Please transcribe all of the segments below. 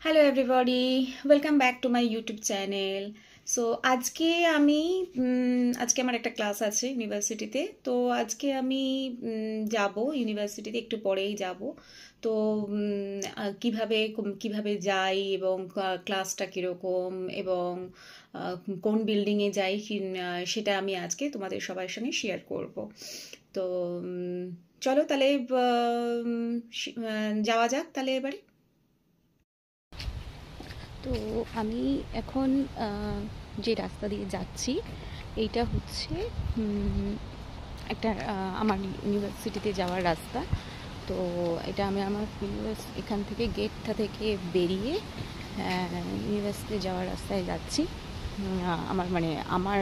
Hello everybody, welcome back to my YouTube channel. So আজকে আমার একটা ক্লাস আছে ইউনিভার্সিটিতে। তো আজকে আমি যাব ইউনিভার্সিটিতে, একটু পরেই যাব। তো কিভাবে যাই এবং ক্লাসটা কীরকম এবং কোন বিল্ডিংয়ে যাই সেটা আমি আজকে তোমাদের সবার সঙ্গে শেয়ার করব। তো চলো তাহলে যাওয়া যাক তাহলে এবারে। তো আমি এখন যে রাস্তা দিয়ে যাচ্ছি এইটা হচ্ছে একটা আমার ইউনিভার্সিটিতে যাওয়ার রাস্তা। তো এটা আমি আমার এখান থেকে গেটটা থেকে বেরিয়ে ইউনিভার্সিটিতে যাওয়ার রাস্তায় যাচ্ছি। আমার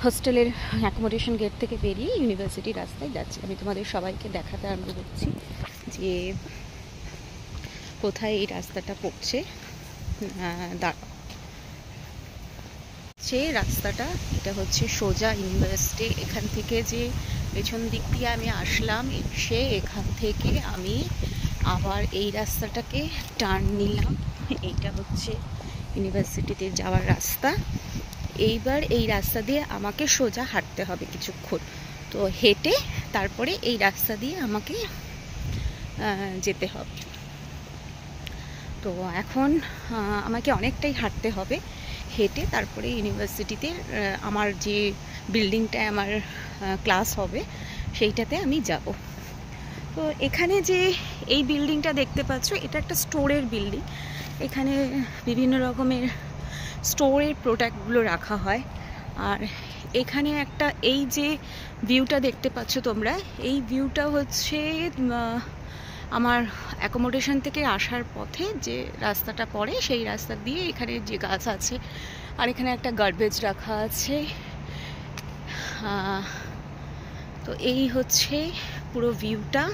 হোস্টেলের অ্যাকোমোডেশন গেট থেকে বেরিয়ে ইউনিভার্সিটির রাস্তায় যাচ্ছি। আমি তোমাদের সবাইকে দেখাতে আরম্ভ করছি যে কোথায় এই রাস্তাটা পড়ছে। রাস্তাটা এটা হচ্ছে সোজা ইউনিভার্সিটি। এখান থেকে যে পেছন দিক দিয়ে আমি আসলাম, এসে এখান থেকে আমি আবার এই রাস্তাটাকে টার্ন নিলাম। এইটা হচ্ছে ইউনিভার্সিটিতে যাওয়ার রাস্তা। এইবার এই রাস্তা দিয়ে আমাকে সোজা হাঁটতে হবে কিছুক্ষণ। তো হেঁটে তারপরে এই রাস্তা দিয়ে আমাকে যেতে হবে। তো এখন আমাকে অনেকটাই হাঁটতে হবে, হেঁটে তারপরে ইউনিভার্সিটিতে আমার যে বিল্ডিংটায় আমার ক্লাস হবে সেইটাতে আমি যাব। তো এখানে যে এই বিল্ডিংটা দেখতে পাচ্ছ, এটা একটা স্টোরের বিল্ডিং। এখানে বিভিন্ন রকমের স্টোরের প্রোডাক্টগুলো রাখা হয়। আর এখানে একটা এই যে ভিউটা দেখতে পাচ্ছ তোমরা, এই ভিউটা হচ্ছে আমার অ্যাকোমোডেশন থেকে আসার পথে যে রাস্তাটা পড়ে সেই রাস্তা দিয়ে এখানে যে গাছ আছে, আর এখানে একটা গার্বেজ রাখা আছে। তো এই হচ্ছে পুরো ভিউটা।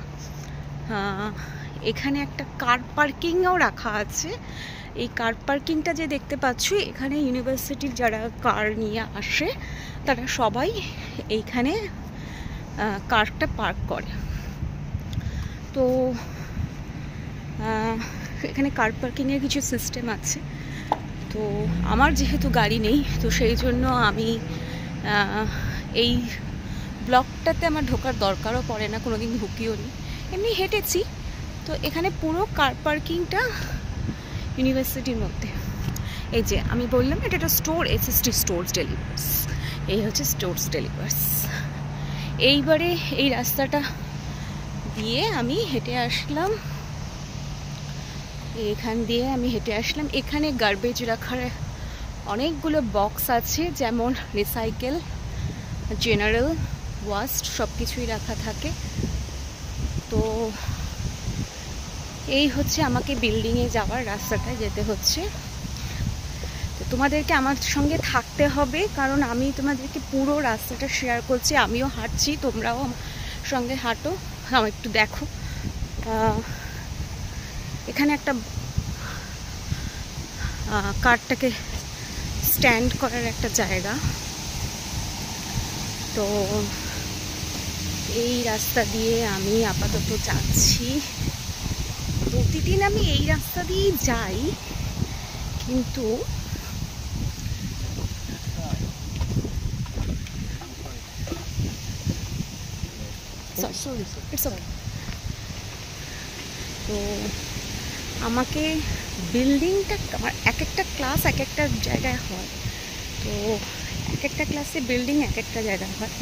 এখানে একটা কার পার্কিংও রাখা আছে। এই কার পার্কিংটা যে দেখতে পাচ্ছ, এখানে ইউনিভার্সিটির যারা কার নিয়ে আসে তারা সবাই এইখানে কারটা পার্ক করে। তো এখানে কার পার্কিংয়ের কিছু সিস্টেম আছে। তো আমার যেহেতু গাড়ি নেই, তো সেই জন্য আমি এই ব্লকটাতে আমার ঢোকার দরকারও পড়ে না, কোনোদিন ঢুকিও নি, এমনি হেঁটেছি। তো এখানে পুরো কার পার্কিংটা ইউনিভার্সিটির মধ্যে। এই যে আমি বললাম এটা একটা স্টোর, SST স্টোরস ডেলিভার্স। এই হচ্ছে স্টোরস ডেলিভার্স। এইবারে এই রাস্তাটা দিয়ে আমি হেঁটে আসলাম, এখান দিয়ে আমি হেঁটে আসলাম। এখানে গার্বেজ রাখার অনেকগুলো বক্স আছে, যেমন রিসাইকেল, জেনারেল ওয়াস্ট সব কিছুই রাখা থাকে। তো এই হচ্ছে আমাকে বিল্ডিংয়ে যাওয়ার রাস্তাটায় যেতে হচ্ছে। তো তোমাদেরকে আমার সঙ্গে থাকতে হবে, কারণ আমি তোমাদেরকে পুরো রাস্তাটা শেয়ার করছি। আমিও হাঁটছি, তোমরাও আমার সঙ্গে হাঁটো, আমার একটু দেখো। এখানে একটা কারটাকে স্ট্যান্ড করার একটা জায়গা। তো এই রাস্তা দিয়ে আমি আপাতত যাচ্ছি। প্রতিদিন আমি এই রাস্তা দিয়েই যাই, কিন্তু তো আমাকে বিল্ডিংটা, আমার এক একটা ক্লাস এক একটা জায়গায় হয়। তো এক একটা ক্লাসে বিল্ডিং এক একটা জায়গায় হয়।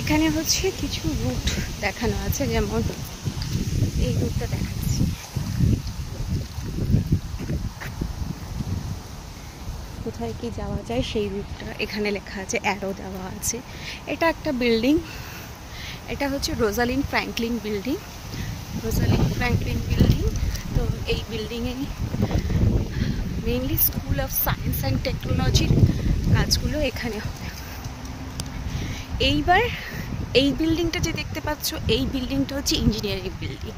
এখানে হচ্ছে কিছু রুট দেখানো আছে, যেমন এই রুটটা দেখাচ্ছি। কোথায় কি যাওয়া যায় সেই রুটটা এখানে লেখা আছে, অ্যারো দেওয়া আছে। এটা একটা বিল্ডিং, এটা হচ্ছে Rosalyn Franklin building. Rosalyn Franklin building. তো এই বিল্ডিংয়ে mainly school of science and টেকনোলজির কাজগুলো এখানে হবে। এইবার এই বিল্ডিংটা যে দেখতে পাচ্ছ, এই বিল্ডিংটা হচ্ছে ইঞ্জিনিয়ারিং বিল্ডিং,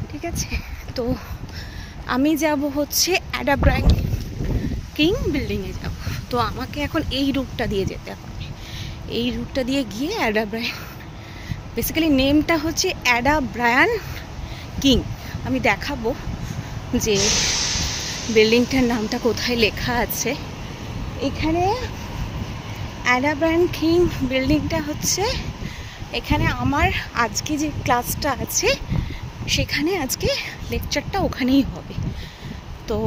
ঠিক আছে। তো আমি যাব হচ্ছে অ্যাডা ব্রায়ান কিং বিল্ডিংয়ে যাব। তো আমাকে এখন এই রুটটা দিয়ে যেতে হবে। এই রুটটা দিয়ে গিয়ে অ্যাডা ব্রায়ান, বেসিক্যালি নেমটা হচ্ছে অ্যাডা ব্রায়ান কিং, আমি দেখাবো যে বিল্ডিংটার নামটা কোথায় লেখা আছে। এখানে অ্যাডা ব্রায়ান কিং বিল্ডিংটা হচ্ছে, এখানে আমার আজকে যে ক্লাসটা আছে সেখানে আজকে লেকচারটা ওখানেই হবে। তো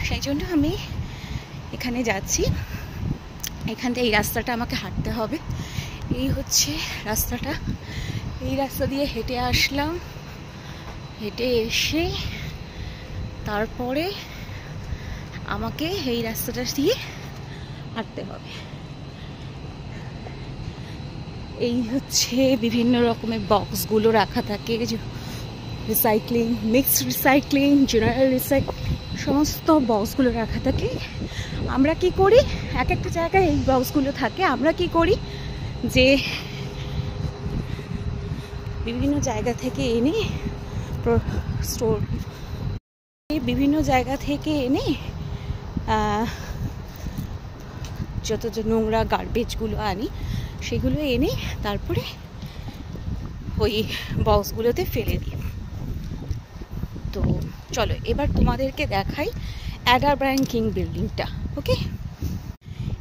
সেই জন্য আমি এখানে যাচ্ছি। এখান থেকে এই রাস্তাটা আমাকে হাঁটতে হবে। এই হচ্ছে রাস্তাটা, এই রাস্তা দিয়ে হেঁটে আসলাম। হেঁটে এসে তারপরে আমাকে এই রাস্তাটা দিয়ে হাঁটতে হবে। এই হচ্ছে বিভিন্ন রকমের বক্সগুলো রাখা থাকে, recycling, mixed recycling, general recycling, সমস্ত বক্সগুলো রাখা থাকে। আমরা কি করি, এক একটা জায়গায় এই বক্সগুলো থাকে, আমরা কি করি যে বিভিন্ন জায়গা থেকে এনে স্টোর, বিভিন্ন জায়গা থেকে এনে যত যে নোংরা গার্বেজগুলো আনি সেগুলো এনে তারপরে ওই বক্সগুলোতে ফেলে দিই। তো চলো এবার তোমাদেরকে দেখাই অ্যাডা ব্রায়ান কিং বিল্ডিংটা। ওকে,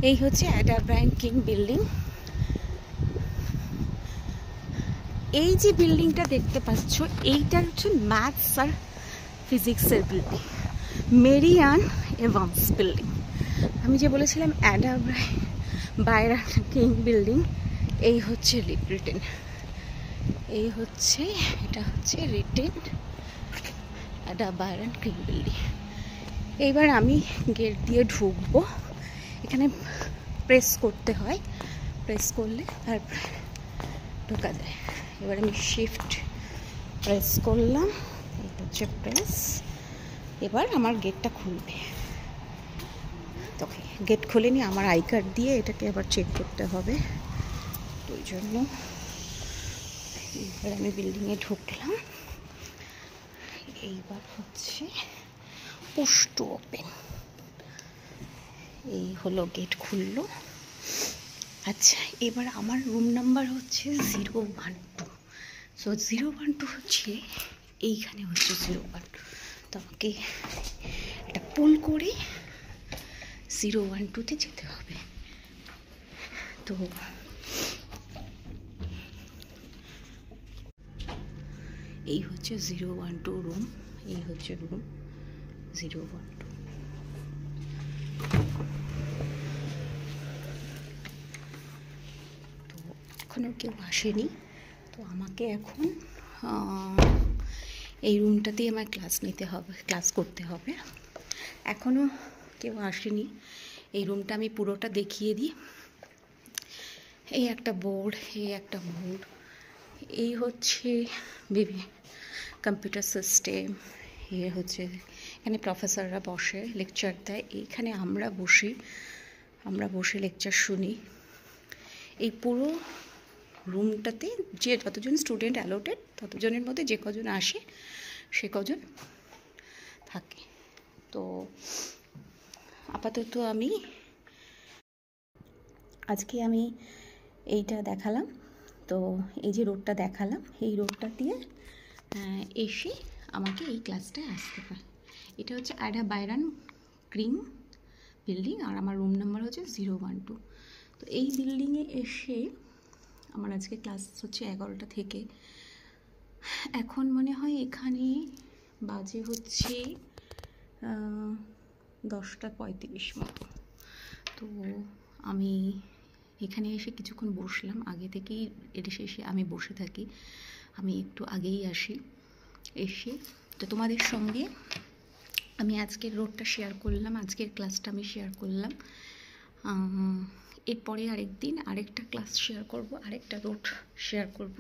এই হচ্ছে অ্যাডা ব্রায়ান কিং বিল্ডিং। এই যে বিল্ডিংটা দেখতে পাচ্ছ, এইটা হচ্ছে ম্যাথস আর ফিজিক্সের building, Mary Ann Evans building. আমি যে বলেছিলাম অ্যাডা ব্রায়ান কিং বিল্ডিং, এই হচ্ছে রিটেন, এই হচ্ছে, এটা হচ্ছে written Ada Brian king building. এইবার আমি গেট দিয়ে ঢুকবো। এখানে প্রেস করতে হয়, প্রেস করলে তারপরে ঢোকা যায়। এবার আমি শিফট প্রেস করলাম, এই হচ্ছে প্রেস। এবার আমার গেটটা খুলবে। তো গেট খুলেনি, আমার আই কার্ড দিয়ে এটাকে আবার চেক করতে হবে, ওই জন্য। এবার আমি বিল্ডিংয়ে ঢুকলাম। এইবার হচ্ছে পুশ টু ওপেন, এই হলো গেট খুললো। আচ্ছা, এবার আমার রুম নাম্বার হচ্ছে 012। সো 012 হচ্ছে এইখানে হচ্ছে 012। তো আমাকে এটা পুল করে 012-তে যেতে হবে। তো এই হচ্ছে 012 রুম, এই হচ্ছে রুম 012। তো এখনও কেউ আসেনি, তো আমাকে এখন এই রুমটাতেই আমার ক্লাস নিতে হবে, ক্লাস করতে হবে। এখনও কেউ আসেনি। এই রুমটা আমি পুরোটা দেখিয়ে দিই। এই একটা বোর্ড, এই একটা বোর্ড, এই হচ্ছে কম্পিউটার সিস্টেম, এ হচ্ছে এখানে প্রফেসররা বসে লেকচার দেয়, এইখানে আমরা বসে লেকচার শুনি। এই পুরো রুমটাতে যে যতজন স্টুডেন্ট অ্যালোটেড, ততজনের মধ্যে যে কজন আসে সে কজন থাকে। তো আপাতত আজকে আমি এইটা দেখালাম। তো এই যে রোডটা দেখালাম, এই রোডটা দিয়ে এসে আমাকে এই ক্লাসটায় আসতে হয়। এটা হচ্ছে অ্যাডা ব্রায়ান কিং বিল্ডিং, আর আমার রুম নাম্বার হচ্ছে 012। তো এই বিল্ডিংয়ে এসে আমার আজকে ক্লাস হচ্ছে 11টা থেকে। এখন মনে হয় এখানে বাজে হচ্ছে 10:35 মতো। তো আমি এখানে এসে কিছুক্ষণ বসলাম, আগে থেকেই এসে আমি বসে থাকি, আমি একটু আগেই আসি। এসে তো তোমাদের সঙ্গে আমি আজকের রোডটা শেয়ার করলাম, আজকের ক্লাসটা আমি শেয়ার করলাম। এরপরে আরেকদিন আরেকটা ক্লাস শেয়ার করব, আরেকটা রোড শেয়ার করব,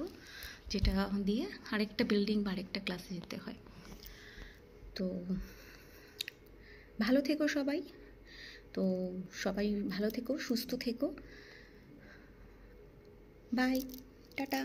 যেটা দিয়ে আরেকটা বিল্ডিং বা আরেকটা ক্লাসে যেতে হয়। তো ভালো থেকো সবাই, তো সবাই ভালো থেকো, সুস্থ থেকো, বাই, টাটা।